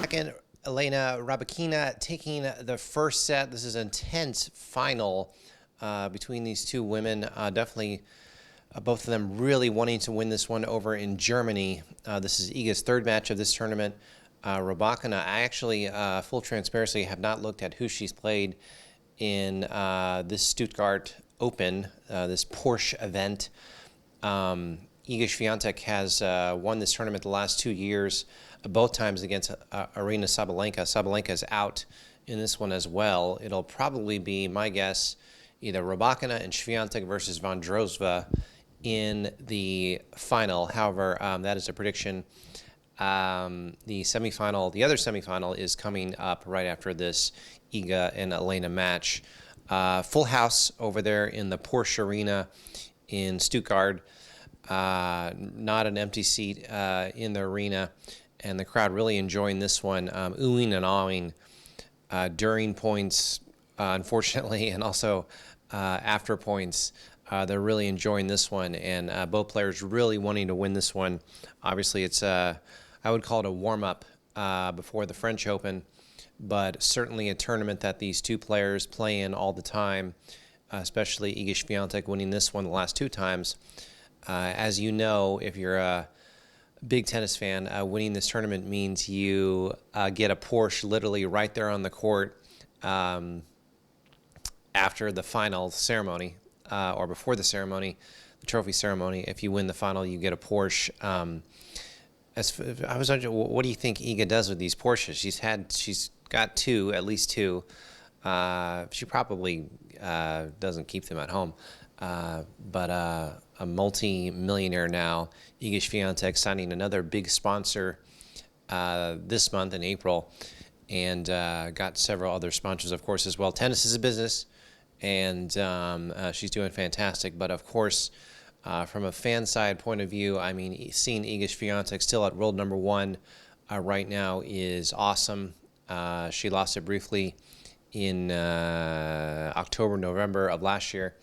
second, Elena Rybakina taking the first set. This is an intense final between these two women. Definitely both of them really wanting to win this one over in Germany. This is Iga's third match of this tournament. Rybakina, I actually, full transparency, have not looked at who she's played in this Stuttgart Open, this Porsche event. Iga Świątek has won this tournament the last 2 years, both times against Aryna Sabalenka. Sabalenka is out in this one as well. It'll probably be, my guess, either Rybakina and Świątek versus Vondrousova in the final. However, that is a prediction. The other semifinal is coming up right after this Iga and Elena match. Full house over there in the Porsche Arena in Stuttgart. Not an empty seat in the arena, and the crowd really enjoying this one, oohing and awing during points, unfortunately, and also after points. They're really enjoying this one, and both players really wanting to win this one. Obviously, it's I would call it a warm-up before the French Open, but certainly a tournament that these two players play in all the time, especially Iga Świątek winning this one the last 2 times. As you know, if you're a big tennis fan, winning this tournament means you get a Porsche literally right there on the court after the final ceremony or before the ceremony, the trophy ceremony. If you win the final, you get a Porsche. I was wondering, what do you think Iga does with these Porsches? She's got 2, at least 2. She probably doesn't keep them at home. But a multi-millionaire now, Iga Świątek, signing another big sponsor this month in April, and got several other sponsors, of course, as well. Tennis is a business, and she's doing fantastic. But, of course, from a fan side point of view, I mean, seeing Iga Świątek still at world number 1 right now is awesome. She lost it briefly in October, November of last year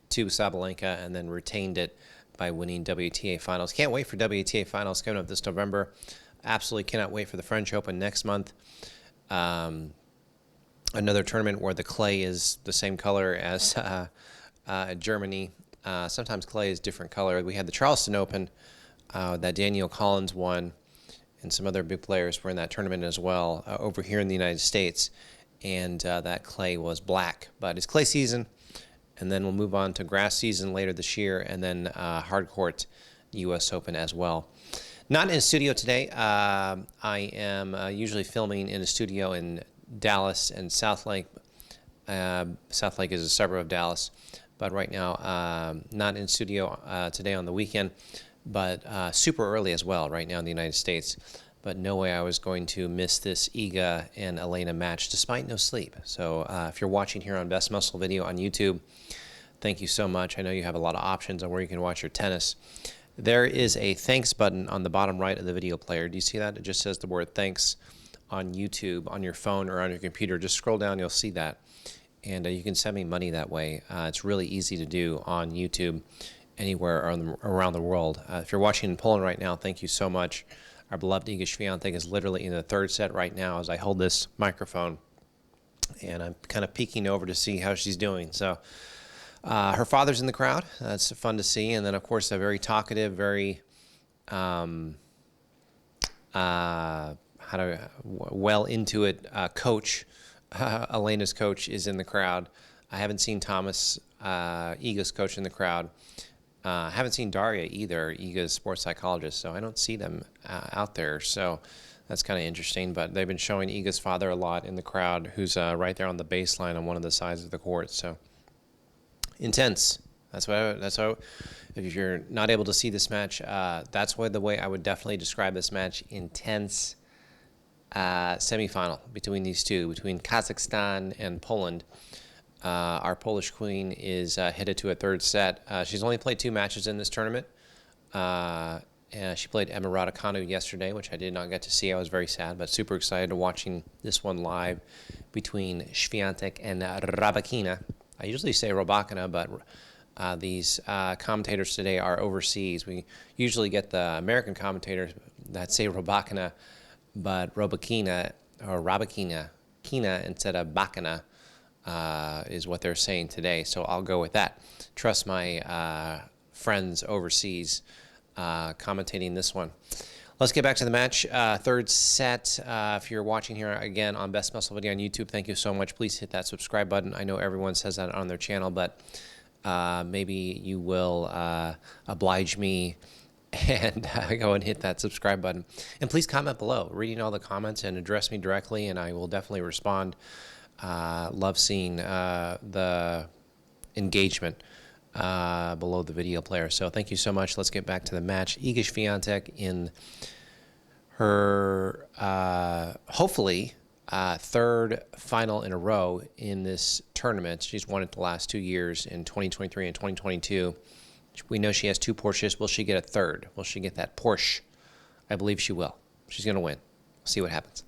to Sabalenka, and then retained it by winning WTA Finals. Can't wait for WTA Finals coming up this November. Absolutely cannot wait for the French Open next month. Another tournament where the clay is the same color as Germany. Sometimes clay is different color. We had the Charleston Open that Daniel Collins won, and some other big players were in that tournament as well over here in the United States, and that clay was black. But it's clay season, and then we'll move on to grass season later this year, and then hard court U.S. Open as well. Not in a studio today. I am usually filming in a studio in Dallas and South Lake. South Lake is a suburb of Dallas, but right now not in studio today on the weekend, but super early as well right now in the United States. But no way I was going to miss this Iga and Elena match despite no sleep. So if you're watching here on Best Muscle Video on YouTube, thank you so much. I know you have a lot of options on where you can watch your tennis. There is a thanks button on the bottom right of the video player. Do you see that? It just says the word thanks on YouTube, on your phone or on your computer. Just scroll down, you'll see that. And you can send me money that way. It's really easy to do on YouTube anywhere around the world. If you're watching in Poland right now, thank you so much. Our beloved Iga Świątek is literally in the 3rd set right now as I hold this microphone. And I'm kind of peeking over to see how she's doing. So her father's in the crowd. That's fun to see. And then, of course, a very talkative, very well into it coach. Elena's coach is in the crowd. I haven't seen Thomas, Iga's coach, in the crowd. I haven't seen Daria either, Iga's sports psychologist, so I don't see them out there. So that's kind of interesting. But they've been showing Iga's father a lot in the crowd, who's right there on the baseline on one of the sides of the court. So intense. That's how. If you're not able to see this match, that's the way I would definitely describe this match. Intense. Semifinal between these two, between Kazakhstan and Poland. Our Polish queen is headed to a 3rd set. She's only played 2 matches in this tournament. She played Emma Raducanu yesterday, which I did not get to see. I was very sad, but super excited to watching this one live between Świątek and Rybakina. I usually say Rybakina, but these commentators today are overseas. We usually get the American commentators that say Rybakina but Rybakina Kina instead of Bakina is what they're saying today. So I'll go with that. Trust my friends overseas commentating this one. Let's get back to the match. Third set. If you're watching here again on Best Muscle Video on YouTube, thank you so much. Please hit that subscribe button. I know everyone says that on their channel, but maybe you will oblige me and go and hit that subscribe button. And please comment below, reading all the comments, and address me directly, and I will definitely respond. Love seeing the engagement below the video player. So thank you so much. Let's get back to the match. Świątek in her hopefully third final in a row in this tournament. She's won it the last 2 years in 2023 and 2022. We know she has 2 Porsches. Will she get a third? Will she get that Porsche? I believe she will. She's going to win. See what happens.